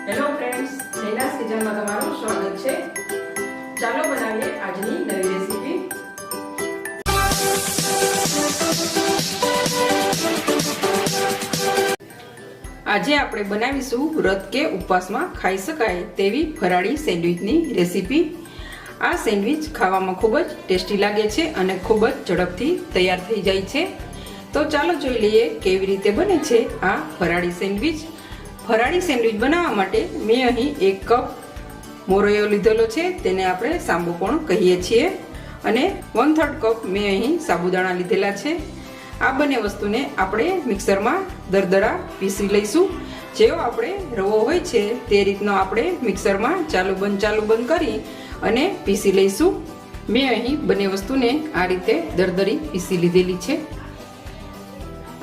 Hello friends, નૈનાસ કિચનમાં તમારું સ્વાગત છે। ચાલો બનાવીએ આજની નવી રેસીપી। આજે આપણે બનાવીશું વ્રત કે ઉપવાસમાં ખાઈ શકાય તેવી ફરાળી સેન્ડવિચની રેસીપી। આ સેન્ડવિચ ખાવામાં ખૂબ જ ટેસ્ટી લાગે છે અને ખૂબ જ ઝડપથી તૈયાર થઈ જાય છે। તો ચાલો જોઈ લઈએ કેવી રીતે બને છે આ ફરાળી સેન્ડવિચ। ફરાળી સેન્ડવિચ બનાવવા માટે મેં અહીં 1 કપ મોરૈયો લીધેલો છે, તેને આપણે સાંબો પણ કહીએ છીએ, અને 1/3 કપ મેં અહીં સાબુદાણા લીધેલા છે। આ બંને વસ્તુને આપણે મિક્સરમાં દરદરા પીસી લઈશું। જેવો આપણે રવો હોય છે તે રીતનો આપણે મિક્સરમાં ચાલુ બંધ કરી અને પીસી લઈશું। મેં અહીં બંને વસ્તુને આ રીતે દરદરી પીસી લીધેલી છે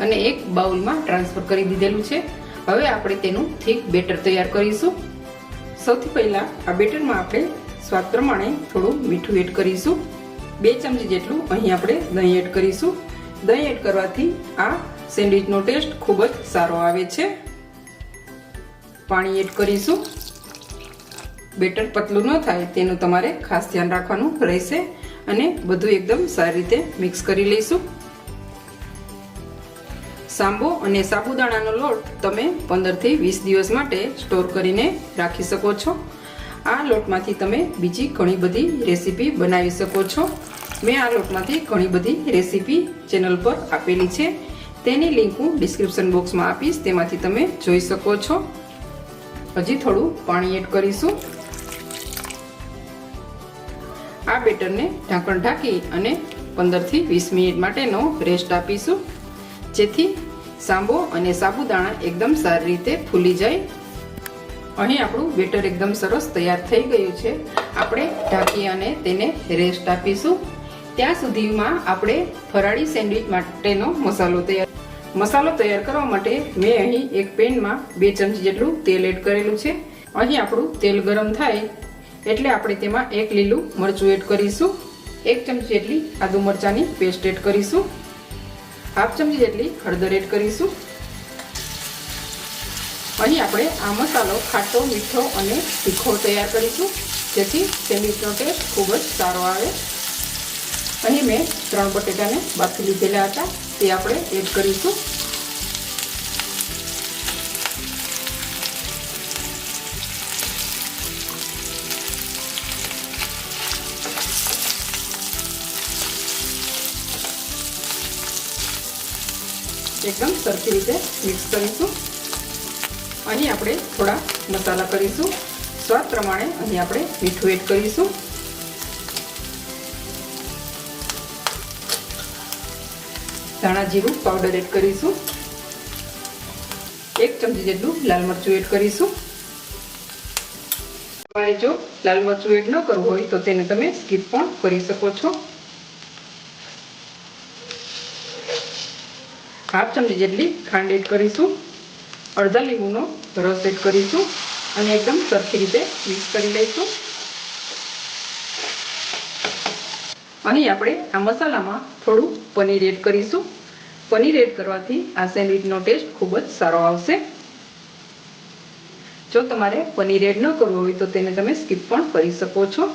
અને એક બાઉલમાં ટ્રાન્સફર કરી દીધેલું છે। હવે આપણે તેનું થીક બેટર તૈયાર કરીશું। સૌથી પહેલા આ બેટરમાં આપણે સ્વાદ પ્રમાણે થોડું મીઠું એડ કરીશું। 2 ચમચી જેટલું અહીં આપણે દહીં એડ કરીશું। દહીં એડ કરવાથી આ સેન્ડવિચનો ટેસ્ટ ખૂબ જ સારો આવે છે। પાણી એડ કરીશું। બેટર પતલું ન થાય તેનું તમારે ખાસ ધ્યાન રાખવાનું રહેશે અને બધું એકદમ સારી રીતે મિક્સ કરી લઈશું। સાંબો અને સાબુદાણાનો લોટ તમે 15 થી 20 દિવસ માટે સ્ટોર કરીને રાખી શકો છો। આ લોટમાંથી તમે બીજી ઘણી બધી રેસીપી બનાવી શકો છો। મેં આ લોટમાંથી ઘણી બધી રેસીપી ચેનલ પર આપેલી છે, તેની લિંક હું ડિસ્ક્રિપ્શન બોક્સમાં આપીશ, તેમાંથી તમે જોઈ શકો છો। હજી થોડું પાણી એડ કરીશું। આ બેટરને ઢાંકણ ઢાંકી અને 15 થી 20 મિનિટ માટેનો રેસ્ટ આપીશું, જેથી સાંબો અને સાબુદાણા એકદમ સારી રીતે ફૂલી જાય। અહીં આપણું બેટર એકદમ સરસ તૈયાર થઈ ગયું છે। આપણે ઢાંકી અને તેને રેસ્ટ આપીશું। ત્યાં સુધીમાં આપણે ફરાળી સેન્ડવિચ માટેનો મસાલો તૈયાર કરવા માટે મેં અહીં એક પેનમાં 2 ચમચી જેટલું તેલ એડ કરેલું છે। અહીં આપણું તેલ ગરમ થાય એટલે આપણે તેમાં 1 લીલું મરચું એડ કરીશું। 1 ચમચી જેટલી આદુ મરચાંની પેસ્ટ એડ કરીશું। 1/2 ચમચી જેટલી હળદર એડ કરીશું। અહીં આપણે આ મસાલો ખાટો, મીઠો અને તીખો તૈયાર કરીશું, જેથી સેન્ડવિચનો ટેસ્ટ ખૂબ જ સારો આવે। અહીં મેં 3 બટેટાને બાફી લીધેલા હતા, તે આપણે એડ કરીશું। એકદમ સરખી રીતે મિક્સ કરીશું। અહીં આપણે થોડા મસાલા કરીશું। સ્વાદ પ્રમાણે અહીં આપણે મીઠું એડ કરીશું। ધાણા જીરું પાવડર એડ કરીશું। 1 ચમચી જેટલું લાલ મરચું એડ કરીશું। તમારે જો લાલ મરચું એડ ન કરવું હોય તો તેને તમે સ્કીપ પણ કરી શકો છો। 1/2 ચમચી જેટલી ખાંડ એડ કરીશું। અડધા લીંબુનો રસ એડ કરીશું અને એકદમ સરખી રીતે મિક્સ કરી લઈશું। અહીં આપણે આ મસાલામાં થોડું પનીર એડ કરીશું। પનીર એડ કરવાથી આ સેન્ડવિચનો ટેસ્ટ ખૂબ જ સારો આવશે। જો તમારે પનીર એડ ન કરવું હોય તો તેને તમે સ્કીપ પણ કરી શકો છો।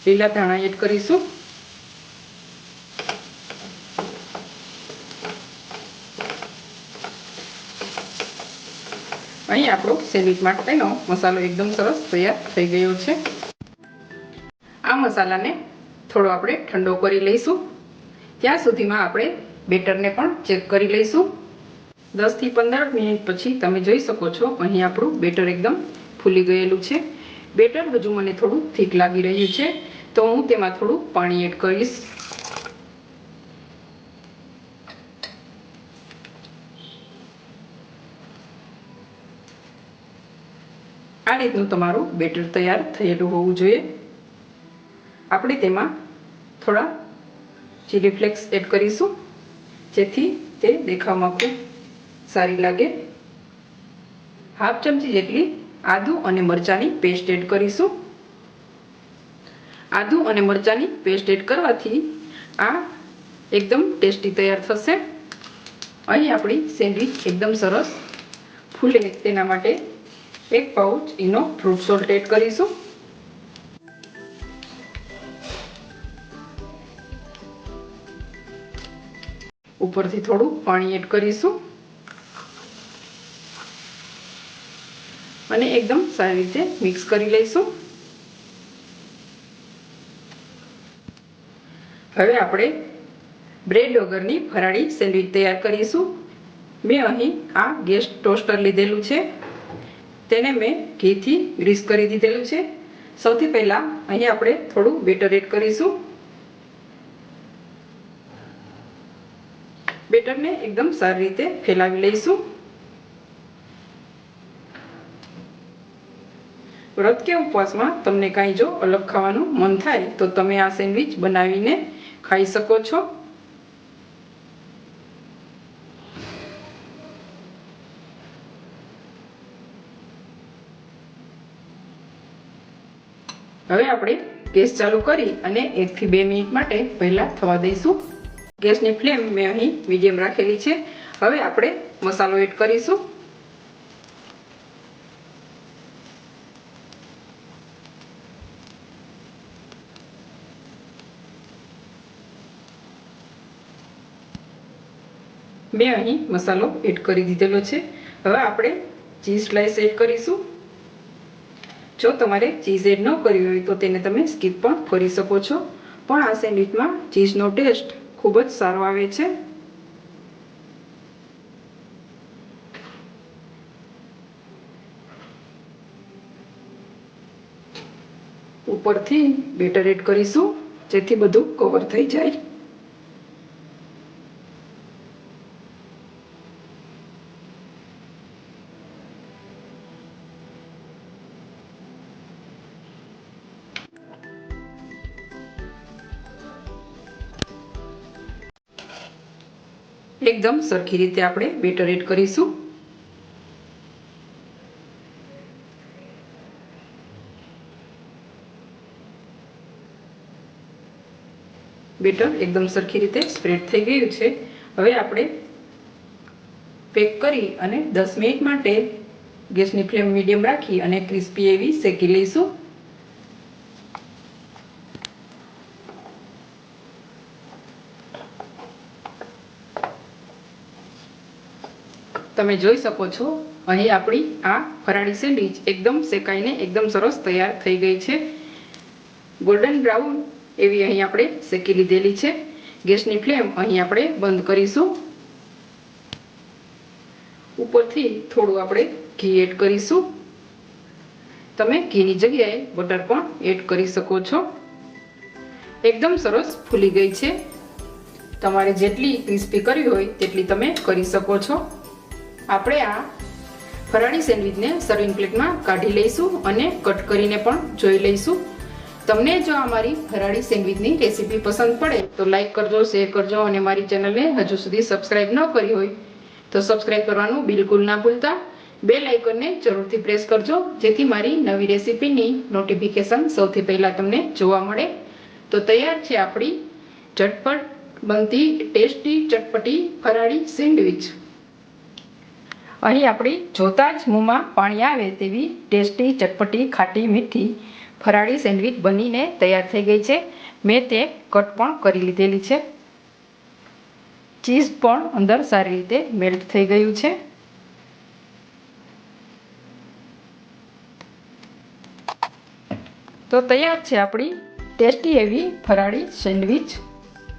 લીલા ધાણા એડ કરીશું। અહીં આપણો સેન્ડવિચ માટેનો મસાલો એકદમ સરસ તૈયાર થઈ ગયો છે। આ મસાલાને થોડો આપણે ઠંડો કરી લઈશું। ત્યાં સુધીમાં આપણે બેટરને પણ ચેક કરી લઈશું। 10 થી 15 મિનિટ પછી તમે જોઈ શકો છો અહીં આપણું બેટર એકદમ ફૂલી ગયેલું છે। બેટર હજુ મને થોડું થીક લાગી રહ્યું છે, તો હું તેમાં થોડું પાણી એડ કરીશ। આ રીતનું તમારું બેટર તૈયાર થયેલું હોવું જોઈએ। આપણે તેમાં થોડા ચીલી ફ્લેક્સ એડ કરીશું, જેથી તે દેખાવમાં ખૂબ સારી લાગે। 1/2 ચમચી જેટલી આદુ અને મરચાંની પેસ્ટ એડ કરીશું। આદુ અને મરચાંની પેસ્ટ એડ કરવાથી આ એકદમ ટેસ્ટી તૈયાર થશે. અહીં આપણી સેન્ડવિચ એકદમ સરસ ફૂલે તેના માટે 1 pouch Eno fruit salt add કરીશું. ઉપરથી થોડું પાણી એડ કરીશું અને એકદમ સારી રીતે મિક્સ કરી લઈશું. હવે આપણે બ્રેડ વગરની ફરાળી સેન્ડવિચ તૈયાર કરીશું. મેં અહીં આ ગેસ ટોસ્ટર લીધેલું છે, તેને મેં ઘીથી ગ્રીસ કરી દીધેલું છે. સૌથી પહેલાં અહીં આપણે થોડું બેટર એડ કરીશું. બેટરને એકદમ સારી રીતે ફેલાવી લઈશું. વ્રત કે ઉપવાસમાં તમને કાંઈ જો અલગ ખાવાનું મન થાય તો તમે આ સેન્ડવિચ બનાવીને ખાઈ શકો છો. હવે આપણે ગેસ ચાલુ કરી અને 1 થી 2 મિનિટ માટે પહેલાં થવા દઈશું. ગેસની ફ્લેમ મેં અહીં મીડિયમ રાખેલી છે. હવે આપણે મસાલો એડ કરીશું. મેં અહીં મસાલો એડ કરી દીધેલો છે. હવે આપણે ચીઝ સ્લાઇસ એડ કરીશું. જો તમારે ચીઝ એડ ન કરવી હોય તો તેને તમે સ્કીપ પણ કરી શકો છો, પણ આ સેન્ડવિચમાં ચીઝનો ટેસ્ટ ખૂબ જ સારો આવે છે. ઉપરથી બેટર એડ કરીશું જેથી બધું કવર થઈ જાય. એકદમ સરખી રીતે આપણે બેટર એડ કરીશું. બેટર એકદમ સરખી રીતે સ્પ્રેડ થઈ ગયું છે. હવે આપણે પેક કરી અને 10 મિનિટ માટે ગેસની ફ્લેમ મીડિયમ રાખી અને ક્રિસ્પી એવી શેકી લઈશું. તમે જોઈ શકો છો અહીં આપણી આ ફરાળી સેન્ડવિચ એકદમ શેકાઈને એકદમ સરસ તૈયાર થઈ ગઈ છે. ગોલ્ડન બ્રાઉન એવી અહીં આપણે શેકી લીધેલી છે. ગેસની ફ્લેમ અહીં આપણે બંધ કરીશું. ઉપરથી થોડું આપણે ઘી એડ કરીશું. તમે ઘીની જગ્યાએ બટર પણ એડ કરી શકો છો. એકદમ સરસ ફૂલી ગઈ છે. તમારે જેટલી ક્રિસ્પી કરવી હોય તેટલી તમે કરી શકો છો. આપણે આ ફરાળી સેન્ડવિચને સર્વિંગ પ્લેટમાં કાઢી લઈશું અને કટ કરીને પણ જોઈ લઈશું. તમને જો અમારી ફરાળી સેન્ડવિચની રેસીપી પસંદ પડે તો લાઈક કરજો, શેર કરજો અને મારી ચેનલને હજુ સુધી સબસ્ક્રાઈબ ન કરી હોય તો સબસ્ક્રાઈબ કરવાનું બિલકુલ ના ભૂલતા. બેલ આઇકનને જરૂરથી પ્રેસ કરજો જેથી મારી નવી રેસીપીની નોટિફિકેશન સૌથી પહેલાં તમને જોવા મળે. તો તૈયાર છે આપણી ઝટપટ બનતી ટેસ્ટી ચટપટી ફરાળી સેન્ડવિચ. અહીં આપણી જોતાં જ મોંમાં પાણી આવે તેવી ટેસ્ટી ચટપટી ખાટી મીઠી ફરાળી સેન્ડવિચ બનીને તૈયાર થઈ ગઈ છે. મેં તે કટ પણ કરી લીધેલી છે. ચીઝ પણ અંદર સારી રીતે મેલ્ટ થઈ ગયું છે. તો તૈયાર છે આપણી ટેસ્ટી એવી ફરાળી સેન્ડવિચ.